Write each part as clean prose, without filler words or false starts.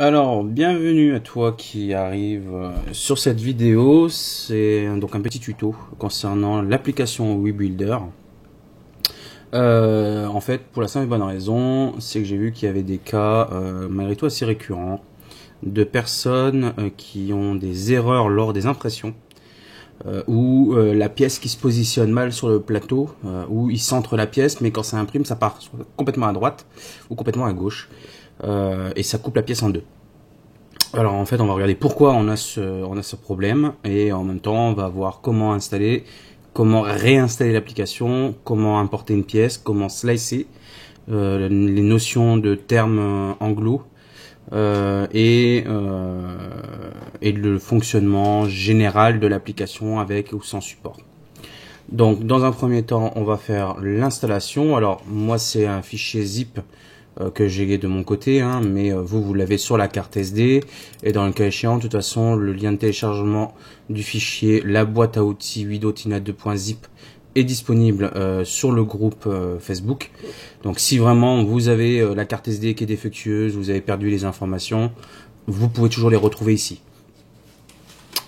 Alors, bienvenue à toi qui arrive sur cette vidéo. C'est donc un petit tuto concernant l'application WeBuilder. En fait, pour la simple et bonne raison, c'est que j'ai vu qu'il y avait des cas, malgré tout assez récurrents, de personnes qui ont des erreurs lors des impressions, ou la pièce qui se positionne mal sur le plateau, où il centre la pièce, mais quand ça imprime, ça part complètement à droite ou complètement à gauche, et ça coupe la pièce en deux. Alors en fait, on va regarder pourquoi on a ce problème, et en même temps, on va voir comment installer, comment réinstaller l'application, comment importer une pièce, comment slicer, les notions de termes anglo, et le fonctionnement général de l'application avec ou sans support. Donc dans un premier temps, on va faire l'installation. Alors moi, c'est un fichier zip que j'ai de mon côté, hein, mais vous l'avez sur la carte SD, et dans le cas échéant, de toute façon, le lien de téléchargement du fichier, la boîte à outils Widotina 2.zip est disponible sur le groupe Facebook. Donc si vraiment vous avez la carte SD qui est défectueuse, vous avez perdu les informations, vous pouvez toujours les retrouver ici.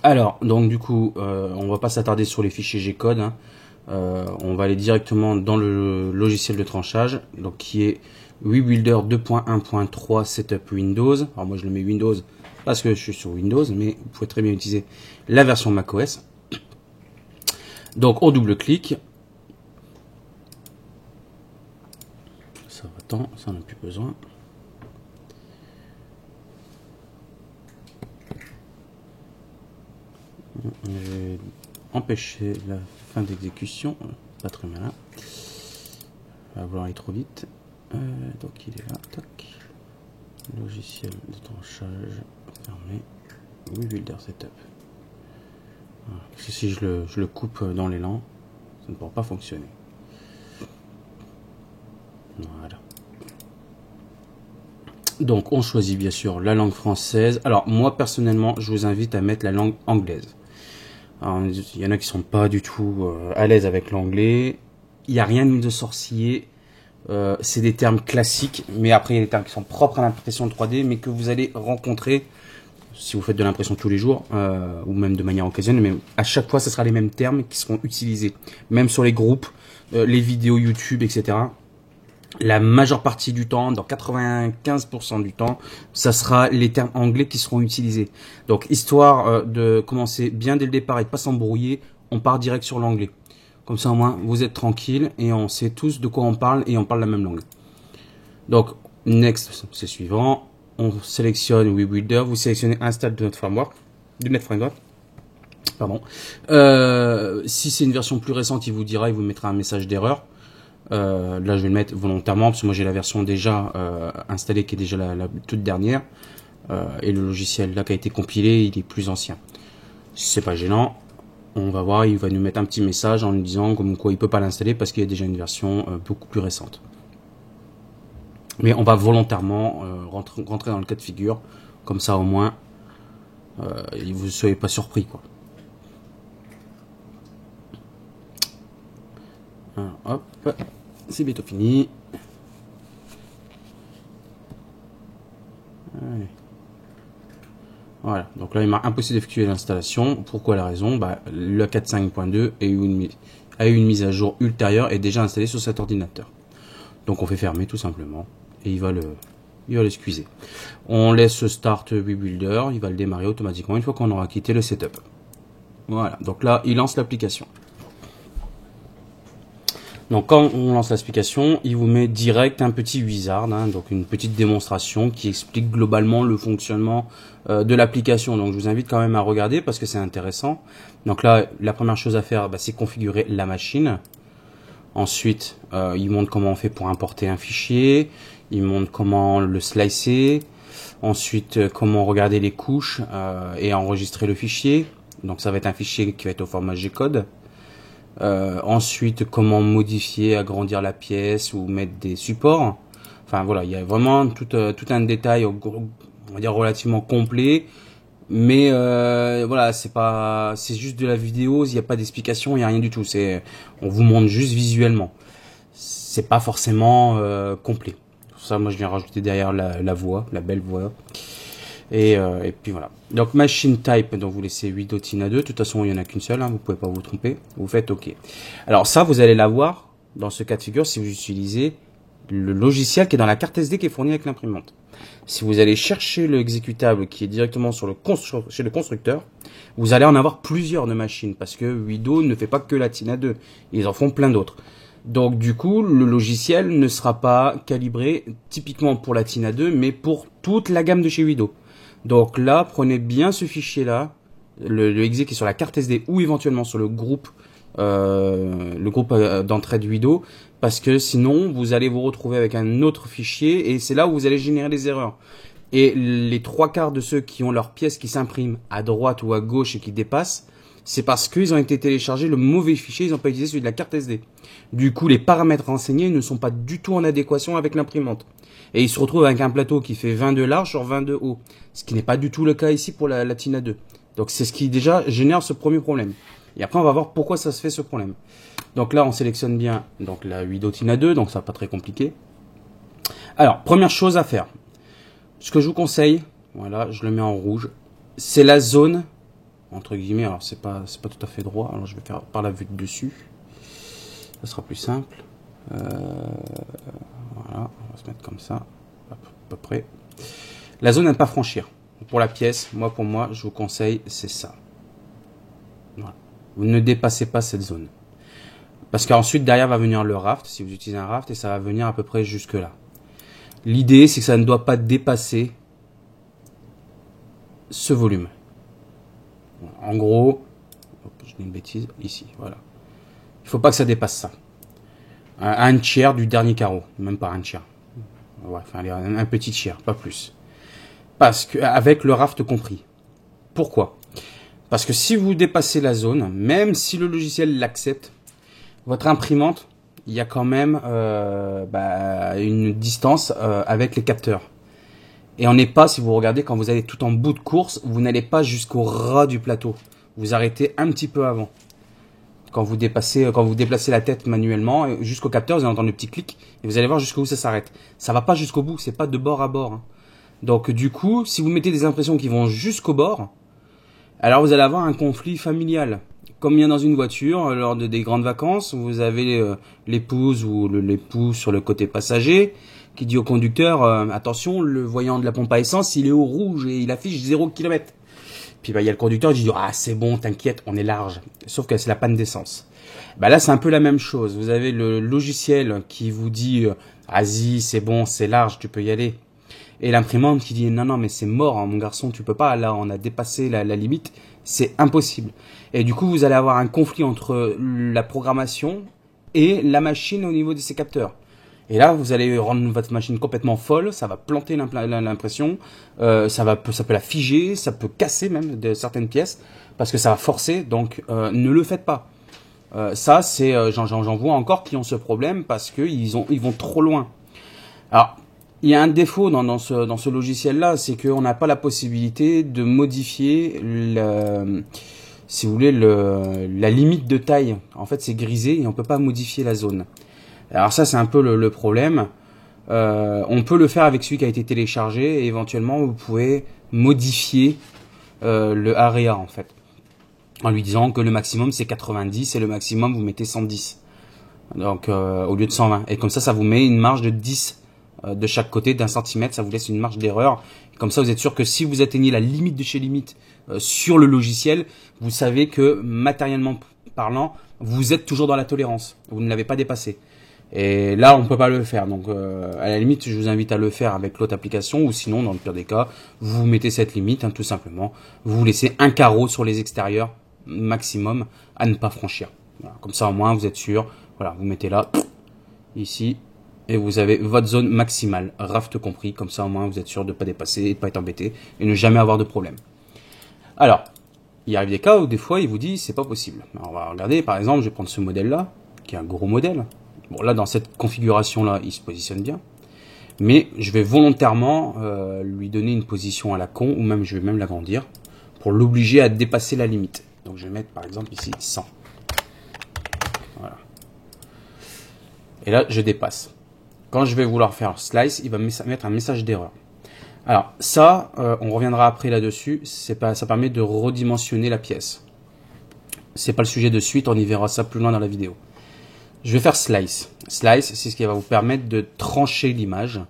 Alors, donc du coup, on va pas s'attarder sur les fichiers G-code, hein. On va aller directement dans le logiciel de tranchage, donc qui est WeBuilder 2.1.3 Setup Windows. Alors moi je le mets Windows parce que je suis sur Windows, mais vous pouvez très bien utiliser la version macOS. Donc on double-clique. Ça va-t'en, ça on n'a plus besoin. Je vais empêcher la fin d'exécution. Pas très malin. On va vouloir aller trop vite. Donc il est là, tac. Logiciel de tranchage fermé. WeBuilder Setup. Voilà. Parce que si je le coupe dans l'élan, ça ne pourra pas fonctionner. Voilà. Donc on choisit bien sûr la langue française. Alors moi personnellement, je vous invite à mettre la langue anglaise. Alors, il y en a qui sont pas du tout à l'aise avec l'anglais. Il n'y a rien de sorcier. C'est des termes classiques, mais après il y a des termes qui sont propres à l'impression 3D, mais que vous allez rencontrer si vous faites de l'impression tous les jours, ou même de manière occasionnelle, mais à chaque fois ce sera les mêmes termes qui seront utilisés, même sur les groupes, les vidéos YouTube, etc. La majeure partie du temps, dans 95% du temps, ça sera les termes anglais qui seront utilisés. Donc histoire de commencer bien dès le départ et de pas s'embrouiller, on part direct sur l'anglais. Comme ça, au moins, vous êtes tranquille et on sait tous de quoi on parle et on parle la même langue. Donc, next, c'est suivant. On sélectionne WeBuilder. Vous sélectionnez Install de notre framework, du NetFramework. Pardon. Si c'est une version plus récente, il vous mettra un message d'erreur. Là, je vais le mettre volontairement parce que moi, j'ai la version déjà installée qui est déjà la toute dernière. Et le logiciel là qui a été compilé, il est plus ancien. C'est pas gênant. On va voir, il va nous mettre un petit message en nous disant comme quoi il peut pas l'installer parce qu'il y a déjà une version beaucoup plus récente. Mais on va volontairement rentrer dans le cas de figure, comme ça au moins vous ne soyez pas surpris quoi. Alors, hop, c'est bientôt fini. Allez. Voilà, donc là il m'a impossible d'effectuer l'installation. Pourquoi la raison? Le 4.5.2 a eu une mise à jour ultérieure et déjà installé sur cet ordinateur. Donc on fait fermer tout simplement et il va l'excuser. On laisse Start WeBuilder, il va le démarrer automatiquement une fois qu'on aura quitté le setup. Voilà, donc là il lance l'application. Donc quand on lance l'application, il vous met direct un petit wizard, hein, donc une petite démonstration qui explique globalement le fonctionnement de l'application. Donc je vous invite quand même à regarder parce que c'est intéressant. Donc là, la première chose à faire, c'est configurer la machine. Ensuite, il montre comment on fait pour importer un fichier. Il montre comment le slicer. Ensuite, comment regarder les couches et enregistrer le fichier. Donc ça va être un fichier qui va être au format G-code. Ensuite, comment modifier, agrandir la pièce ou mettre des supports. Enfin voilà, il y a vraiment tout un détail, on va dire relativement complet. Mais voilà, c'est juste de la vidéo, il n'y a pas d'explication, il n'y a rien du tout. On vous montre juste visuellement. C'est pas forcément complet. Pour ça, moi, je viens rajouter derrière la voix, la belle voix. Et puis voilà. Donc machine type, donc vous laissez Wido Tina 2. De toute façon, il n'y en a qu'une seule, hein, vous pouvez pas vous tromper. Vous faites OK. Alors ça, vous allez l'avoir dans ce cas de figure si vous utilisez le logiciel qui est dans la carte SD qui est fournie avec l'imprimante. Si vous allez chercher le exécutable qui est directement sur chez le constructeur, vous allez en avoir plusieurs de machines parce que Wido ne fait pas que la Tina 2. Ils en font plein d'autres. Donc du coup, le logiciel ne sera pas calibré typiquement pour la Tina 2, mais pour toute la gamme de chez Wido. Donc là, prenez bien ce fichier-là, le exé qui est sur la carte SD ou éventuellement sur le groupe d'entrée de Wido, parce que sinon vous allez vous retrouver avec un autre fichier et c'est là où vous allez générer des erreurs. Et les 3/4 de ceux qui ont leurs pièces qui s'impriment à droite ou à gauche et qui dépassent, c'est parce qu'ils ont été téléchargés le mauvais fichier, ils n'ont pas utilisé celui de la carte SD. Du coup, les paramètres renseignés ne sont pas du tout en adéquation avec l'imprimante. Et ils se retrouvent avec un plateau qui fait 20 de large sur 20 de haut. Ce qui n'est pas du tout le cas ici pour la Tina 2. Donc c'est ce qui déjà génère ce premier problème. Et après, on va voir pourquoi ça se fait ce problème. Donc là, on sélectionne bien donc la Wido Tina 2, donc ça va pas très compliqué. Alors, première chose à faire. Ce que je vous conseille, voilà, je le mets en rouge, c'est la zone, entre guillemets, alors c'est pas tout à fait droit, alors je vais faire par la vue de dessus. Ça sera plus simple. Voilà, on va se mettre comme ça, à peu près. La zone à ne pas franchir. Pour la pièce, pour moi, je vous conseille, c'est ça. Voilà. Vous ne dépassez pas cette zone. Parce qu'ensuite, derrière va venir le raft, si vous utilisez un raft, et ça va venir à peu près jusque là. L'idée, c'est que ça ne doit pas dépasser ce volume. En gros, je dis une bêtise, ici, voilà. Il ne faut pas que ça dépasse ça. Un tiers du dernier carreau, même pas un tiers. Ouais, enfin, un petit tiers, pas plus. Parce que, avec le raft compris. Pourquoi? Parce que si vous dépassez la zone, même si le logiciel l'accepte, votre imprimante, il y a quand même une distance avec les capteurs. Et on n'est pas, si vous regardez, quand vous allez tout en bout de course, vous n'allez pas jusqu'au ras du plateau. Vous arrêtez un petit peu avant. Quand vous déplacez la tête manuellement jusqu'au capteur, vous allez entendre le petit clic et vous allez voir jusqu'où ça s'arrête. Ça va pas jusqu'au bout, c'est pas de bord à bord. Hein. Donc du coup, si vous mettez des impressions qui vont jusqu'au bord, alors vous allez avoir un conflit familial. Comme il y a dans une voiture, lors des grandes vacances, vous avez l'épouse ou l'époux sur le côté passager qui dit au conducteur attention, le voyant de la pompe à essence, il est au rouge et il affiche 0 km. Puis il y a le conducteur qui dit ah c'est bon, t'inquiète, on est large. Sauf que c'est la panne d'essence. Là c'est un peu la même chose. Vous avez le logiciel qui vous dit vas-y, c'est bon, c'est large, tu peux y aller. Et l'imprimante qui dit non mais c'est mort hein, mon garçon, tu peux pas, là on a dépassé la limite, c'est impossible. Et du coup vous allez avoir un conflit entre la programmation et la machine au niveau de ses capteurs. Et là vous allez rendre votre machine complètement folle, ça va planter l'impression, ça peut la figer, ça peut casser même de certaines pièces parce que ça va forcer, donc ne le faites pas. Ça c'est j'en vois encore qui ont ce problème parce que ils vont trop loin. Alors il y a un défaut dans ce logiciel-là, c'est qu'on n'a pas la possibilité de modifier si vous voulez, la limite de taille. En fait, c'est grisé et on peut pas modifier la zone. Alors ça, c'est un peu le problème. On peut le faire avec celui qui a été téléchargé et éventuellement, vous pouvez modifier le area, en fait. En lui disant que le maximum, c'est 90 et le maximum, vous mettez 110. Donc, au lieu de 120. Et comme ça vous met une marge de 10 de chaque côté d'un centimètre, ça vous laisse une marge d'erreur. Comme ça, vous êtes sûr que si vous atteignez la limite de chez limite sur le logiciel, vous savez que matériellement parlant, vous êtes toujours dans la tolérance. Vous ne l'avez pas dépassé. Et là, on ne peut pas le faire. Donc, à la limite, je vous invite à le faire avec l'autre application ou sinon, dans le pire des cas, vous mettez cette limite, hein, tout simplement. Vous laissez un carreau sur les extérieurs maximum à ne pas franchir. Voilà. Comme ça, au moins, vous êtes sûr. Voilà, vous mettez là, ici. Et vous avez votre zone maximale, raft compris, comme ça au moins vous êtes sûr de ne pas dépasser et de ne pas être embêté et ne jamais avoir de problème. Alors, il arrive des cas où des fois il vous dit c'est pas possible. Alors, on va regarder, par exemple, je vais prendre ce modèle-là, qui est un gros modèle. Bon là dans cette configuration-là, il se positionne bien. Mais je vais volontairement lui donner une position à la con, ou même je vais même l'agrandir, pour l'obliger à dépasser la limite. Donc je vais mettre par exemple ici 100. Voilà. Et là je dépasse. Quand je vais vouloir faire slice, il va mettre un message d'erreur. Alors ça, on reviendra après là-dessus, ça permet de redimensionner la pièce. C'est pas le sujet de suite, on y verra ça plus loin dans la vidéo. Je vais faire slice. Slice, c'est ce qui va vous permettre de trancher l'image.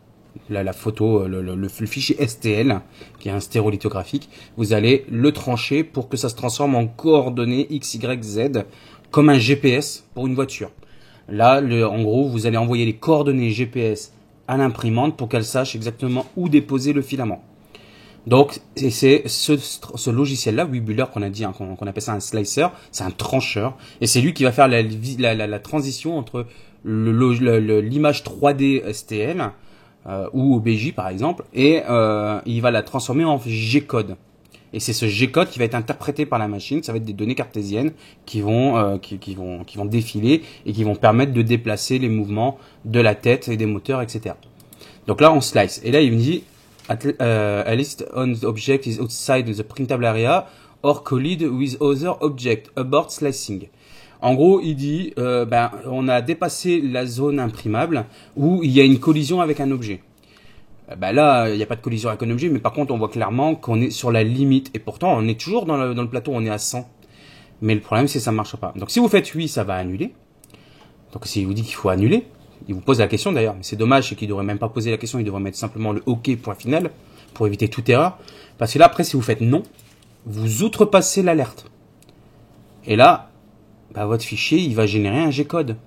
Là, la photo, le fichier STL, qui est un stéréolithographique, vous allez le trancher pour que ça se transforme en coordonnées X, Y, Z, comme un GPS pour une voiture. Là, en gros, vous allez envoyer les coordonnées GPS à l'imprimante pour qu'elle sache exactement où déposer le filament. Donc, c'est ce logiciel-là, Webuller, qu'on a dit, hein, qu'on appelle ça un slicer, c'est un trancheur, et c'est lui qui va faire la transition entre l'image 3D STL, ou OBJ par exemple, et il va la transformer en G-code. Et c'est ce G-code qui va être interprété par la machine, ça va être des données cartésiennes qui vont défiler et qui vont permettre de déplacer les mouvements de la tête et des moteurs, etc. Donc là, on slice. Et là, il me dit, a list on the object is outside the printable area or collide with other object, abort slicing. En gros, il dit, on a dépassé la zone imprimable où il y a une collision avec un objet. Là, il n'y a pas de collision avec un objet, mais par contre, on voit clairement qu'on est sur la limite. Et pourtant, on est toujours dans le plateau, on est à 100. Mais le problème, c'est que ça ne marche pas. Donc, si vous faites oui, ça va annuler. Donc, s'il vous dit qu'il faut annuler, il vous pose la question d'ailleurs. Mais c'est dommage, c'est qu'il ne devrait même pas poser la question, il devrait mettre simplement le OK point final pour éviter toute erreur. Parce que là, après, si vous faites non, vous outrepassez l'alerte. Et là, votre fichier, il va générer un G-code.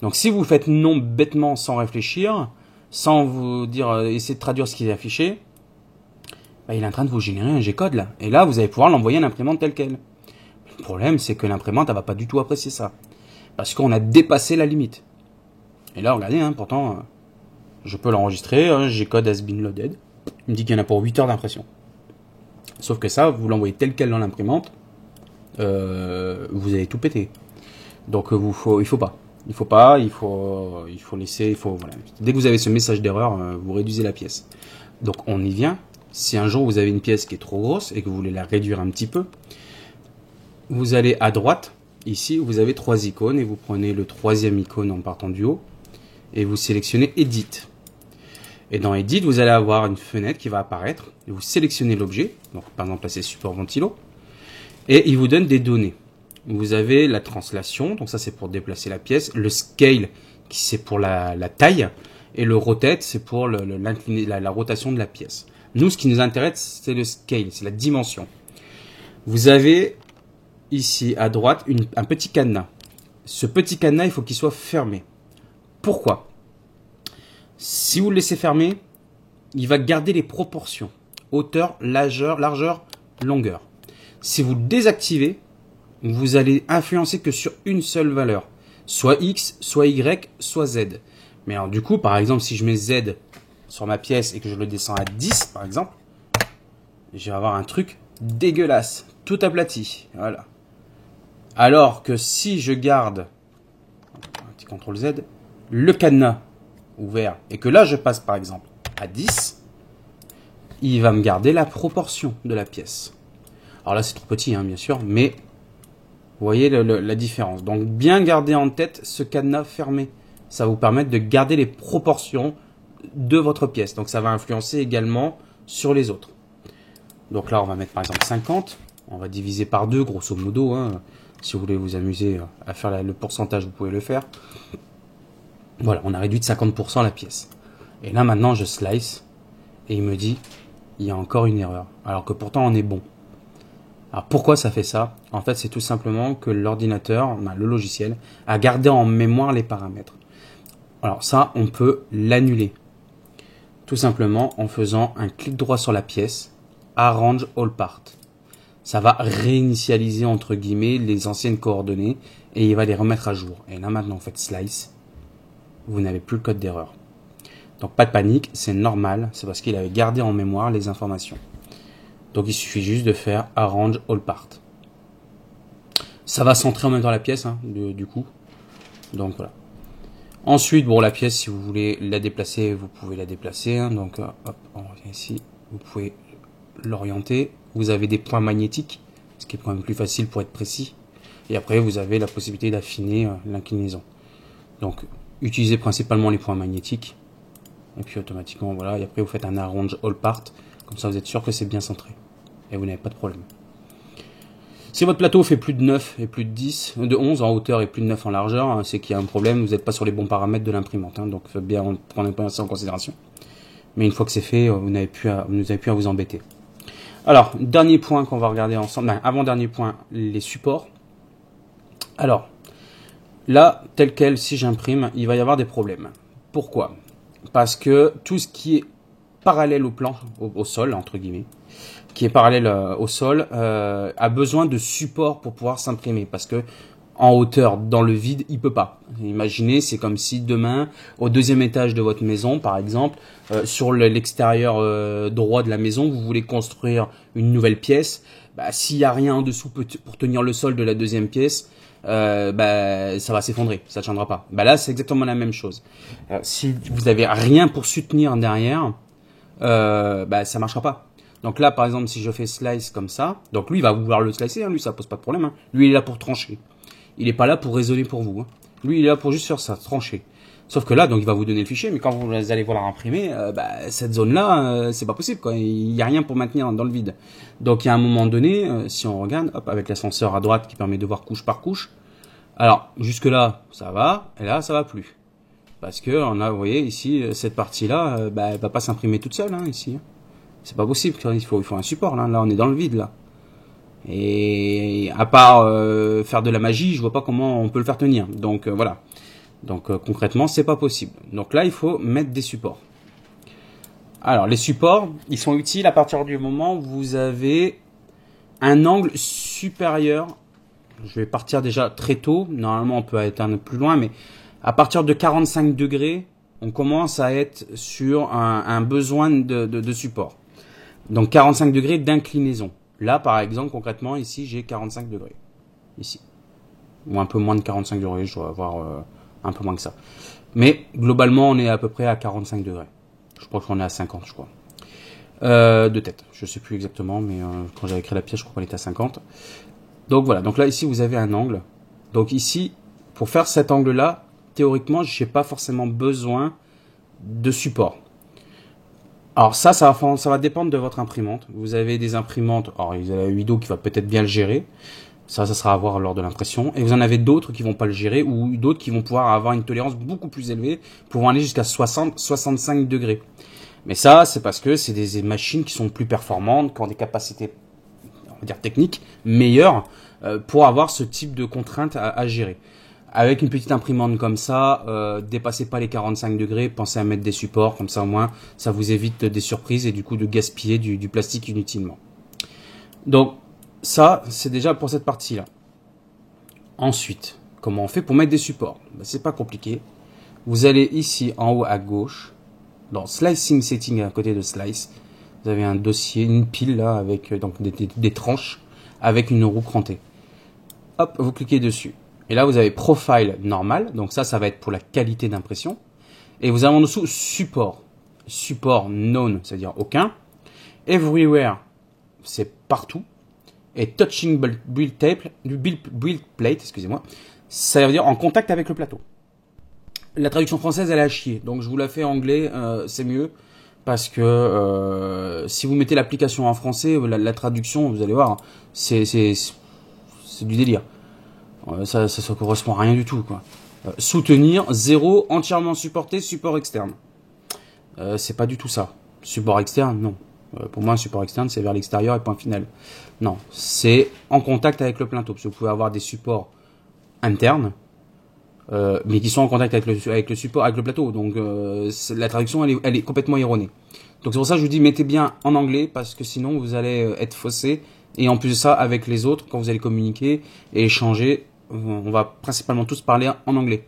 Donc, si vous faites non bêtement sans réfléchir, sans vous dire, essayer de traduire ce qui est affiché, il est en train de vous générer un G-code là. Et là, vous allez pouvoir l'envoyer à l'imprimante telle quelle. Le problème, c'est que l'imprimante, elle va pas du tout apprécier ça. Parce qu'on a dépassé la limite. Et là, regardez, pourtant, je peux l'enregistrer, G-code has been loaded. Il me dit qu'il y en a pour 8 heures d'impression. Sauf que ça, vous l'envoyez tel quel dans l'imprimante, vous allez tout péter. Donc, il faut pas. Il faut laisser, voilà. Dès que vous avez ce message d'erreur, vous réduisez la pièce. Donc, on y vient. Si un jour vous avez une pièce qui est trop grosse et que vous voulez la réduire un petit peu, vous allez à droite, ici, vous avez 3 icônes et vous prenez le 3e icône en partant du haut et vous sélectionnez Edit. Et dans Edit, vous allez avoir une fenêtre qui va apparaître et vous sélectionnez l'objet. Donc, par exemple, là, c'est support ventilo. Et il vous donne des données. Vous avez la translation, donc ça c'est pour déplacer la pièce, le scale, qui c'est pour la taille, et le rotate, c'est pour la rotation de la pièce. Nous, ce qui nous intéresse, c'est le scale, c'est la dimension. Vous avez ici à droite un petit cadenas. Ce petit cadenas, il faut qu'il soit fermé. Pourquoi? Si vous le laissez fermer, il va garder les proportions, hauteur, largeur, longueur. Si vous le désactivez, vous allez influencer que sur une seule valeur, soit X, soit Y, soit Z. Mais alors du coup, par exemple, si je mets Z sur ma pièce et que je le descends à 10, par exemple, je vais avoir un truc dégueulasse, tout aplati, voilà. Alors que si je garde, un petit CTRL Z, le cadenas ouvert, et que là je passe par exemple à 10, il va me garder la proportion de la pièce. Alors là c'est trop petit, bien sûr, mais vous voyez la différence. Donc bien garder en tête ce cadenas fermé. Ça va vous permettre de garder les proportions de votre pièce. Donc ça va influencer également sur les autres. Donc là on va mettre par exemple 50. On va diviser par 2 grosso modo. Si vous voulez vous amuser à faire le pourcentage, vous pouvez le faire. Voilà, on a réduit de 50% la pièce. Et là maintenant je slice. Et il me dit, il y a encore une erreur. Alors que pourtant on est bon. Alors pourquoi ça fait ça? En fait, c'est tout simplement que l'ordinateur, le logiciel, a gardé en mémoire les paramètres. Alors ça, on peut l'annuler. Tout simplement en faisant un clic droit sur la pièce, Arrange All Part. Ça va réinitialiser entre guillemets les anciennes coordonnées et il va les remettre à jour. Et là maintenant, vous faites Slice, vous n'avez plus le code d'erreur. Donc pas de panique, c'est normal, c'est parce qu'il avait gardé en mémoire les informations. Donc il suffit juste de faire Arrange All Part. Ça va centrer en même temps la pièce, du coup. Donc voilà. Ensuite, la pièce, si vous voulez la déplacer, vous pouvez la déplacer. Donc hop, on revient ici. Vous pouvez l'orienter. Vous avez des points magnétiques, ce qui est quand même plus facile pour être précis. Et après, vous avez la possibilité d'affiner l'inclinaison. Donc, utilisez principalement les points magnétiques. Et puis automatiquement, voilà. Et après, vous faites un arrange all part. Comme ça, vous êtes sûr que c'est bien centré. Et vous n'avez pas de problème. Si votre plateau fait plus de 9 et plus de 10, de 11 en hauteur et plus de 9 en largeur, hein, c'est qu'il y a un problème, vous n'êtes pas sur les bons paramètres de l'imprimante. Hein, donc, il faut bien prendre ça en considération. Mais une fois que c'est fait, vous n'avez plus à vous embêter. Alors, dernier point qu'on va regarder ensemble. Avant-dernier point, les supports. Alors, là, tel quel, si j'imprime, il va y avoir des problèmes. Pourquoi? Parce que tout ce qui est parallèle au plan, au sol, entre guillemets, qui est parallèle au sol, a besoin de support pour pouvoir s'imprimer. Parce que en hauteur, dans le vide, il peut pas. Imaginez, c'est comme si demain, au deuxième étage de votre maison, par exemple, sur l'extérieur droit de la maison, vous voulez construire une nouvelle pièce. Bah, s'il n'y a rien en dessous pour tenir le sol de la deuxième pièce, ça va s'effondrer, ça ne tiendra pas. Bah là, c'est exactement la même chose. Si vous avez rien pour soutenir derrière, ça marchera pas. Donc là, par exemple, si je fais slice comme ça, donc lui, il va vouloir le slicer, hein, lui, ça pose pas de problème. Hein. Lui, il est là pour trancher. Il n'est pas là pour raisonner pour vous. Hein. Lui, il est là pour juste faire ça, trancher. Sauf que là, donc, il va vous donner le fichier, mais quand vous allez vouloir imprimer, cette zone-là, c'est pas possible, quoi. Il n'y a rien pour maintenir dans le vide. Donc, il y a un moment donné, si on regarde, hop, avec l'ascenseur à droite qui permet de voir couche par couche. Alors, jusque-là, ça va, et là, ça va plus. Parce que, vous voyez, ici, cette partie-là, elle va pas s'imprimer toute seule, hein, ici. C'est pas possible, il faut un support, là. Là, on est dans le vide, là. Et à part faire de la magie, je vois pas comment on peut le faire tenir. Donc voilà. Donc concrètement, c'est pas possible. Donc là, il faut mettre des supports. Alors les supports, ils sont utiles à partir du moment où vous avez un angle supérieur. Je vais partir déjà très tôt. Normalement, on peut être un peu plus loin, mais à partir de 45 degrés, on commence à être sur un besoin de support. Donc 45 degrés d'inclinaison. Là, par exemple, concrètement, ici, j'ai 45 degrés. Ici. Ou un peu moins de 45 degrés, je dois avoir un peu moins que ça. Mais, globalement, on est à peu près à 45 degrés. Je crois qu'on est à 50, je crois. De tête. Je sais plus exactement, mais quand j'avais créé la pièce, je crois qu'on était à 50. Donc voilà. Donc là, ici, vous avez un angle. Donc ici, pour faire cet angle-là, théoriquement, je n'ai pas forcément besoin de support. Alors ça va dépendre de votre imprimante. Vous avez des imprimantes, alors il y a Uido qui va peut-être bien le gérer. Ça sera à voir lors de l'impression. Et vous en avez d'autres qui vont pas le gérer ou d'autres qui vont pouvoir avoir une tolérance beaucoup plus élevée, pouvant aller jusqu'à 60-65 degrés. Mais ça, c'est parce que c'est des machines qui sont plus performantes, qui ont des capacités, on va dire techniques, meilleures pour avoir ce type de contraintes à gérer. Avec une petite imprimante comme ça, dépassez pas les 45 degrés, pensez à mettre des supports, comme ça au moins, ça vous évite des surprises et du coup de gaspiller du plastique inutilement. Donc, ça, c'est déjà pour cette partie-là. Ensuite, comment on fait pour mettre des supports? C'est pas compliqué. Vous allez ici, en haut à gauche, dans Slicing Setting à côté de Slice, vous avez un dossier, une pile là, avec donc des tranches, avec une roue crantée. Hop, vous cliquez dessus. Et là, vous avez Profile normal. Donc ça va être pour la qualité d'impression. Et vous avez en dessous Support. Support None, c'est-à-dire aucun. Everywhere, c'est partout. Et Touching Build Plate, excusez-moi, ça veut dire en contact avec le plateau. La traduction française, elle est à chier. Donc je vous la fais en anglais, c'est mieux. Parce que si vous mettez l'application en français, la traduction, vous allez voir, c'est du délire. Ça correspond à rien du tout, quoi. Soutenir, 0, entièrement supporté, support externe. C'est pas du tout ça. Support externe, non. Pour moi, un support externe, c'est vers l'extérieur et point final. Non, c'est en contact avec le plateau. Parce que vous pouvez avoir des supports internes, mais qui sont en contact avec le support, avec le plateau. Donc, la traduction, elle est complètement erronée. Donc, c'est pour ça que je vous dis, mettez bien en anglais, parce que sinon, vous allez être faussé. Et en plus de ça, avec les autres, quand vous allez communiquer et échanger, on va principalement tous parler en anglais.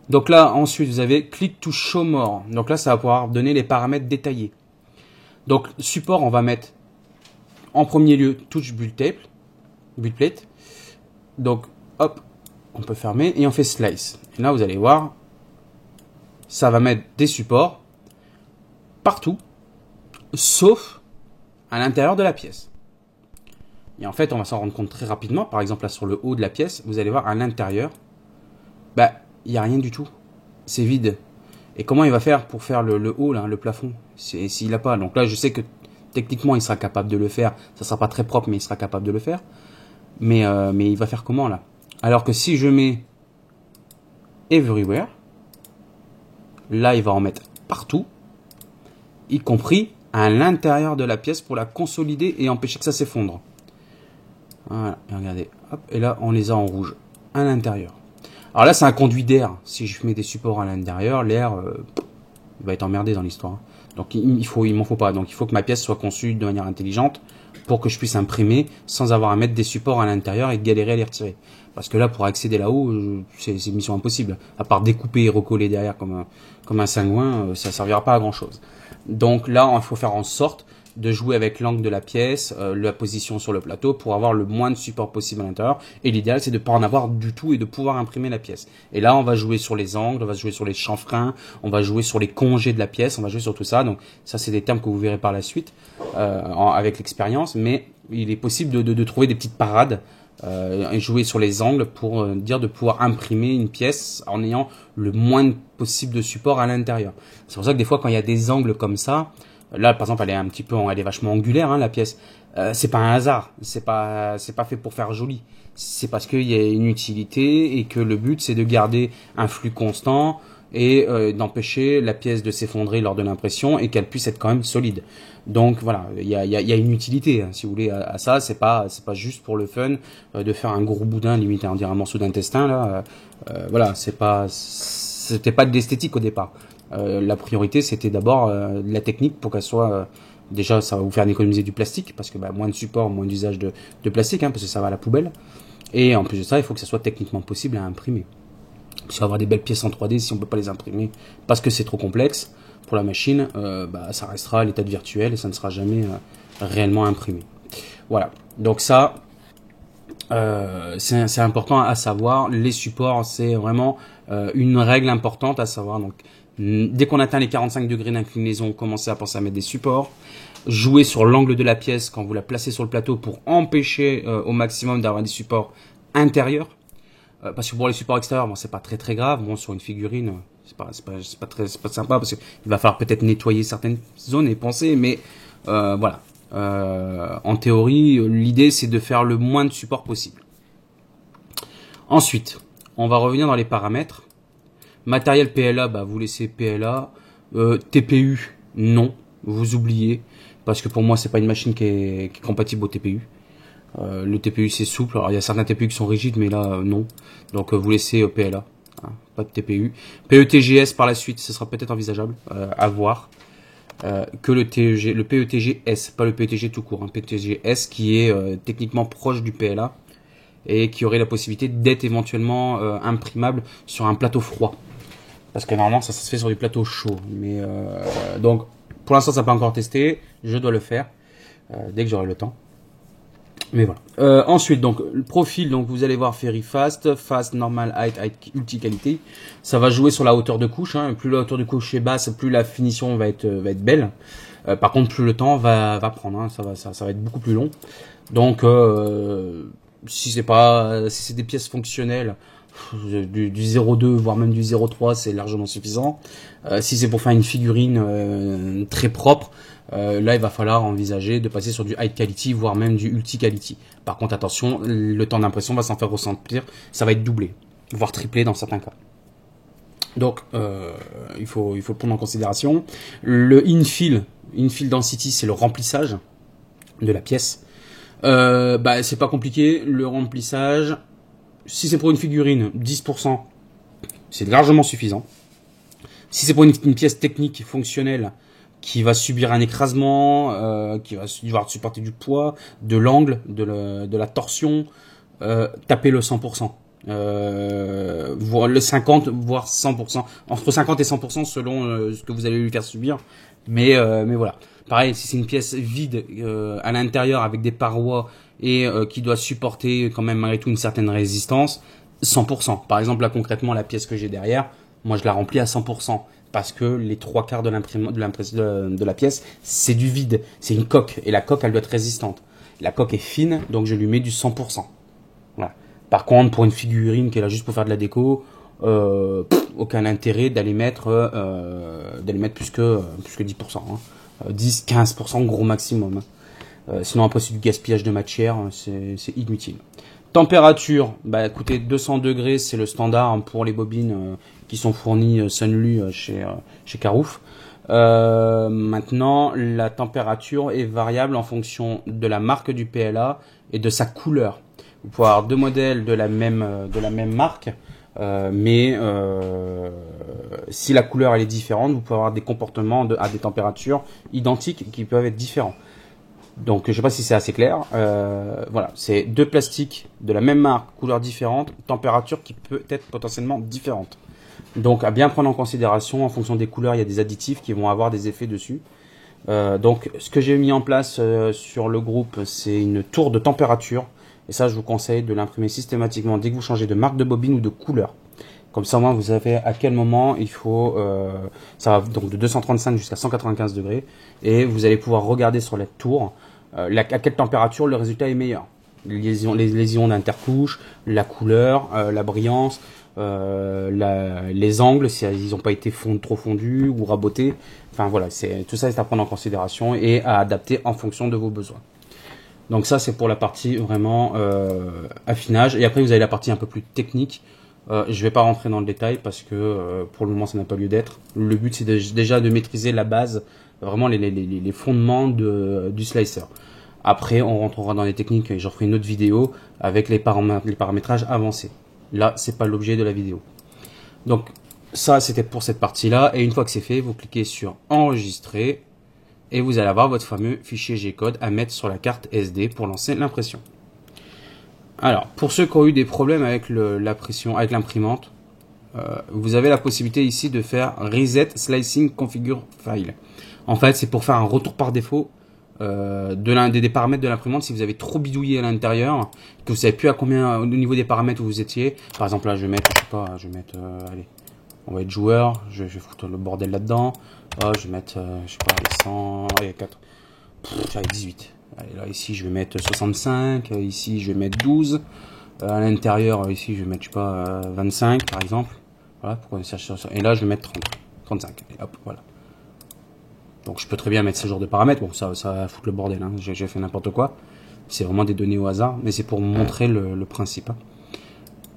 Donc là, ensuite, vous avez Click to Show More. Donc là, ça va pouvoir donner les paramètres détaillés. Donc, support, on va mettre en premier lieu Touch Build Plate. Donc, hop, on peut fermer et on fait Slice. Et là, vous allez voir, ça va mettre des supports partout, sauf à l'intérieur de la pièce. Et en fait, on va s'en rendre compte très rapidement. Par exemple, là, sur le haut de la pièce, vous allez voir à l'intérieur, il n'y a rien du tout. C'est vide. Et comment il va faire pour faire le haut, là, le plafond, s'il a pas. Donc là, je sais que techniquement, il sera capable de le faire. Ça sera pas très propre, mais il sera capable de le faire. Mais il va faire comment, là? Alors que si je mets everywhere, là, il va en mettre partout, y compris à l'intérieur de la pièce pour la consolider et empêcher que ça s'effondre. Voilà, et regardez, hop, et là, on les a en rouge, à l'intérieur. Alors là, c'est un conduit d'air. Si je mets des supports à l'intérieur, l'air va être emmerdé dans l'histoire. Donc il m'en faut pas. Donc il faut que ma pièce soit conçue de manière intelligente pour que je puisse imprimer sans avoir à mettre des supports à l'intérieur et galérer à les retirer. Parce que là, pour accéder là-haut, c'est une mission impossible. À part découper et recoller derrière comme un cingouin, ça servira pas à grand chose. Donc là, il faut faire en sorte de jouer avec l'angle de la pièce, la position sur le plateau pour avoir le moins de support possible à l'intérieur. Et l'idéal, c'est de ne pas en avoir du tout et de pouvoir imprimer la pièce. Et là, on va jouer sur les angles, on va jouer sur les chanfreins, on va jouer sur les congés de la pièce, on va jouer sur tout ça. Donc ça, c'est des termes que vous verrez par la suite avec l'expérience. Mais il est possible de trouver des petites parades et jouer sur les angles pour dire de pouvoir imprimer une pièce en ayant le moins possible de support à l'intérieur. C'est pour ça que des fois, quand il y a des angles comme ça, là, par exemple, elle est vachement angulaire, hein, la pièce. C'est pas un hasard. C'est pas fait pour faire joli. C'est parce qu'il y a une utilité et que le but, c'est de garder un flux constant et d'empêcher la pièce de s'effondrer lors de l'impression et qu'elle puisse être quand même solide. Donc voilà, il y a une utilité, hein, si vous voulez, à ça. C'est pas juste pour le fun de faire un gros boudin, limite on dirait un morceau d'intestin là. Voilà, c'était pas de l'esthétique au départ. La priorité, c'était d'abord la technique pour qu'elle soit... déjà, ça va vous faire économiser du plastique, parce que moins de support, moins d'usage de plastique, hein, parce que ça va à la poubelle. Et en plus de ça, il faut que ça soit techniquement possible à imprimer. Si on va avoir des belles pièces en 3D, si on peut pas les imprimer parce que c'est trop complexe pour la machine, ça restera à l'état de virtuel et ça ne sera jamais réellement imprimé. Voilà, donc ça... c'est important à savoir. Les supports, c'est vraiment une règle importante à savoir. Donc, dès qu'on atteint les 45 degrés d'inclinaison, commencez à penser à mettre des supports. Jouez sur l'angle de la pièce quand vous la placez sur le plateau pour empêcher au maximum d'avoir des supports intérieurs. Parce que pour les supports extérieurs, c'est pas très grave. Bon, sur une figurine, c'est pas sympa parce qu'il va falloir peut-être nettoyer certaines zones et penser, mais voilà. En théorie, l'idée c'est de faire le moins de support possible. Ensuite, on va revenir dans les paramètres. Matériel PLA, vous laissez PLA. TPU, non, vous oubliez, parce que pour moi c'est pas une machine qui est compatible au TPU. Le TPU c'est souple, alors il y a certains TPU qui sont rigides, mais là non. Donc vous laissez PLA, hein, pas de TPU. PETGS par la suite, ce sera peut-être envisageable, à voir. Que le PETG-S, pas le PETG tout court, hein, PETG-S qui est techniquement proche du PLA et qui aurait la possibilité d'être éventuellement imprimable sur un plateau froid. Parce que normalement ça se fait sur du plateau chaud. Mais donc pour l'instant ça n'a pas encore testé, je dois le faire dès que j'aurai le temps. Mais voilà. Ensuite, donc le profil, donc vous allez voir Very Fast, Fast, Normal, Height, Ulti Quality. Ça va jouer sur la hauteur de couche. Hein. Plus la hauteur de couche est basse, plus la finition va être belle. Par contre, plus le temps va prendre. Hein. Ça va être beaucoup plus long. Donc, si c'est des pièces fonctionnelles, du 0,2 voire même du 0,3, c'est largement suffisant. Si c'est pour faire une figurine très propre, là il va falloir envisager de passer sur du high quality voire même du ulti quality. Par contre attention, le temps d'impression va s'en faire ressentir, ça va être doublé voire triplé dans certains cas. Donc il faut le prendre en considération. Le infill density, c'est le remplissage de la pièce. C'est pas compliqué, le remplissage. Si c'est pour une figurine, 10%, c'est largement suffisant. Si c'est pour une pièce technique fonctionnelle qui va subir un écrasement, qui va devoir supporter du poids, de l'angle, de la torsion, tapez le 100%. Voire le 50, voire 100%. Entre 50 et 100% selon ce que vous allez lui faire subir. Mais voilà. Pareil, si c'est une pièce vide à l'intérieur avec des parois et qui doit supporter quand même malgré tout une certaine résistance, 100%. Par exemple, là concrètement, la pièce que j'ai derrière, moi je la remplis à 100% parce que les 3/4 de la pièce, c'est du vide, c'est une coque et la coque elle doit être résistante. La coque est fine, donc je lui mets du 100%. Voilà. Par contre, pour une figurine qui est là juste pour faire de la déco, aucun intérêt d'aller mettre plus que 10%, hein. 10-15% gros maximum. Sinon après c'est du gaspillage de matière, c'est inutile. Température, bah écoutez, 200 degrés c'est le standard pour les bobines qui sont fournies Sunlu chez Carouf. Maintenant, la température est variable en fonction de la marque du PLA et de sa couleur. Vous pouvez avoir deux modèles de la même marque, mais si la couleur elle est différente, vous pouvez avoir des comportements à des températures identiques qui peuvent être différents. Donc je sais pas si c'est assez clair. Voilà, c'est deux plastiques de la même marque, couleur différente, température qui peut être potentiellement différente. Donc à bien prendre en considération, en fonction des couleurs, il y a des additifs qui vont avoir des effets dessus. Donc ce que j'ai mis en place sur le groupe, c'est une tour de température. Et ça, je vous conseille de l'imprimer systématiquement dès que vous changez de marque de bobine ou de couleur. Comme ça, moi, vous savez à quel moment il faut. Ça va donc de 235 jusqu'à 195 degrés. Et vous allez pouvoir regarder sur la tour à quelle température le résultat est meilleur. Les ions d'intercouche, la couleur, la brillance, les angles, si ils n'ont pas été trop fondus ou rabotés. Enfin voilà, tout ça est à prendre en considération et à adapter en fonction de vos besoins. Donc ça, c'est pour la partie vraiment affinage. Et après, vous avez la partie un peu plus technique. Je vais pas rentrer dans le détail parce que pour le moment, ça n'a pas lieu d'être. Le but, c'est déjà de maîtriser la base, vraiment les fondements du slicer. Après, on rentrera dans les techniques et j'en ferai une autre vidéo avec les paramétrages avancés. Là, c'est pas l'objet de la vidéo. Donc ça, c'était pour cette partie-là. Et une fois que c'est fait, vous cliquez sur enregistrer. Et vous allez avoir votre fameux fichier G-code à mettre sur la carte SD pour lancer l'impression. Alors, pour ceux qui ont eu des problèmes avec l'imprimante, vous avez la possibilité ici de faire Reset Slicing Configure File. En fait, c'est pour faire un retour par défaut des paramètres de l'imprimante si vous avez trop bidouillé à l'intérieur, que vous savez plus à combien au niveau des paramètres où vous étiez. Par exemple, là, je vais mettre, allez, on va être joueur, je vais foutre le bordel là-dedans. Oh, je vais mettre, je sais pas, les 100, allez, 4, allez, 18. Allez, là, ici, je vais mettre 65, ici, je vais mettre 12. À l'intérieur, ici, je vais mettre, je sais pas, 25, par exemple. Voilà, pourquoi on cherche ça. Et là, je vais mettre 30, 35. Et hop, voilà. Donc, je peux très bien mettre ce genre de paramètres. Bon, ça va foutre le bordel, hein. J'ai fait n'importe quoi. C'est vraiment des données au hasard, mais c'est pour montrer le principe, hein.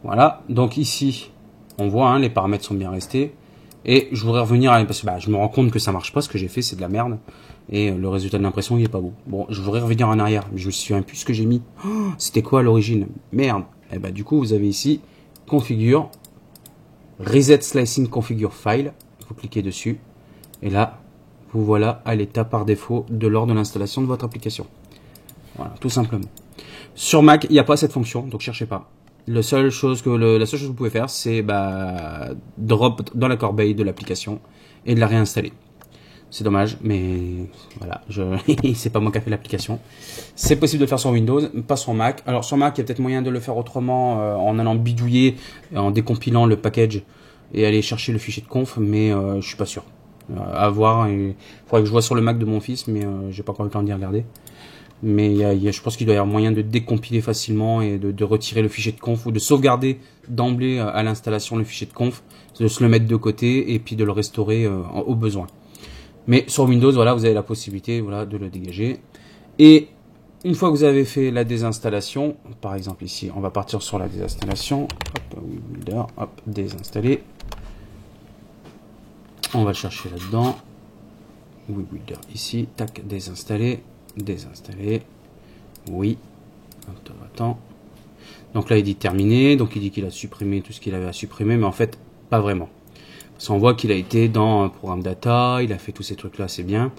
Voilà. Donc, ici, on voit, hein, les paramètres sont bien restés. Et je voudrais revenir parce que je me rends compte que ça marche pas, ce que j'ai fait c'est de la merde et le résultat de l'impression il est pas beau. Bon, je voudrais revenir en arrière, mais je me souviens plus ce que j'ai mis. Oh, c'était quoi à l'origine? Merde. Et du coup vous avez ici configure Reset Slicing Configure File. Vous cliquez dessus et là vous voilà à l'état par défaut lors de l'installation de votre application. Voilà, tout simplement. Sur Mac il n'y a pas cette fonction, donc cherchez pas. La seule chose que vous pouvez faire, c'est drop dans la corbeille de l'application et de la réinstaller. C'est dommage, mais voilà, c'est pas moi qui a fait l'application. C'est possible de le faire sur Windows, pas sur Mac. Alors sur Mac, il y a peut-être moyen de le faire autrement en allant bidouiller, en décompilant le package et aller chercher le fichier de conf, mais je suis pas sûr. À voir, il faudrait que je vois sur le Mac de mon fils, mais j'ai pas encore eu le temps d'y regarder. Mais je pense qu'il doit y avoir moyen de décompiler facilement et de retirer le fichier de conf ou de sauvegarder d'emblée à l'installation le fichier de conf, de se le mettre de côté et puis de le restaurer au besoin. Mais sur Windows, voilà, vous avez la possibilité, voilà, de le dégager. Et une fois que vous avez fait la désinstallation, par exemple ici, on va partir sur la désinstallation. Hop, WeBuilder, hop, désinstaller. On va le chercher là-dedans. WeBuilder ici, tac, désinstaller. Désinstaller, oui, attends. Donc là il dit terminé, donc il dit qu'il a supprimé tout ce qu'il avait à supprimer, mais en fait pas vraiment, parce qu'on voit qu'il a été dans un programme data, il a fait tous ces trucs là, c'est bien,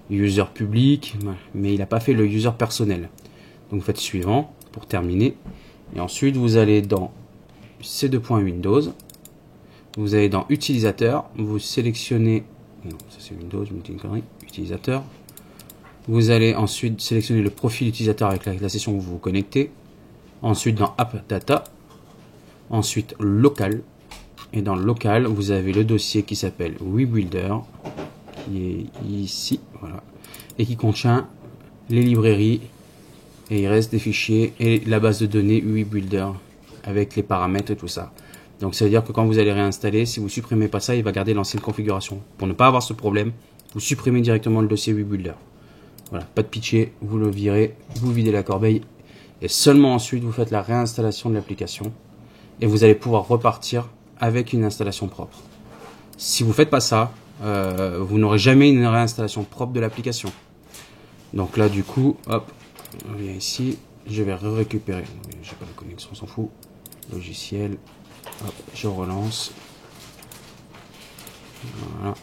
user public, mais il n'a pas fait le user personnel. Donc vous faites suivant pour terminer, et ensuite vous allez dans C2.Windows, vous allez dans utilisateur, vous sélectionnez, non ça c'est Windows, je me dis une connerie, utilisateur. Vous allez ensuite sélectionner le profil utilisateur avec la session où vous vous connectez. Ensuite dans App Data. Ensuite Local. Et dans Local, vous avez le dossier qui s'appelle WeBuilder. Qui est ici. Voilà. Et qui contient les librairies. Et il reste des fichiers et la base de données WeBuilder. Avec les paramètres et tout ça. Donc ça veut dire que quand vous allez réinstaller, si vous supprimez pas ça, il va garder l'ancienne configuration. Pour ne pas avoir ce problème, vous supprimez directement le dossier Webuilder. Voilà, pas de pitcher, vous le virez, vous videz la corbeille et seulement ensuite vous faites la réinstallation de l'application et vous allez pouvoir repartir avec une installation propre. Si vous faites pas ça, vous n'aurez jamais une réinstallation propre de l'application. Donc là du coup, hop, on vient ici, je vais récupérer, j'ai pas la connexion, on s'en fout, logiciel, hop, je relance, voilà.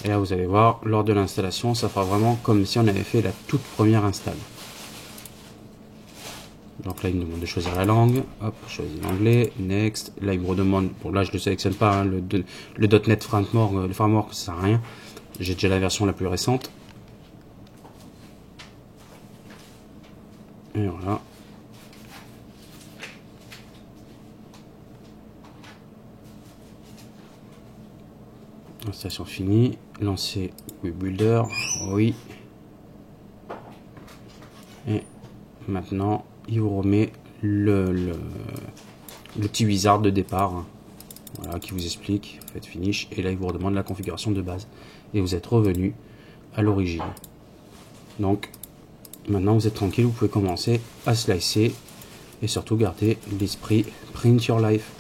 Et là vous allez voir, lors de l'installation, ça fera vraiment comme si on avait fait la toute première install. Donc là il me demande de choisir la langue, hop, je choisis l'anglais, next, là il me redemande, bon là je ne le sélectionne pas, hein, le .NET Framework, le framework ça sert à rien, j'ai déjà la version la plus récente. Et voilà. Installation finie, lancer Webuilder, oui. Et maintenant, il vous remet le petit wizard de départ, voilà, qui vous explique, faites finish, et là il vous redemande la configuration de base. Et vous êtes revenu à l'origine. Donc, maintenant vous êtes tranquille, vous pouvez commencer à slicer et surtout garder l'esprit print your life.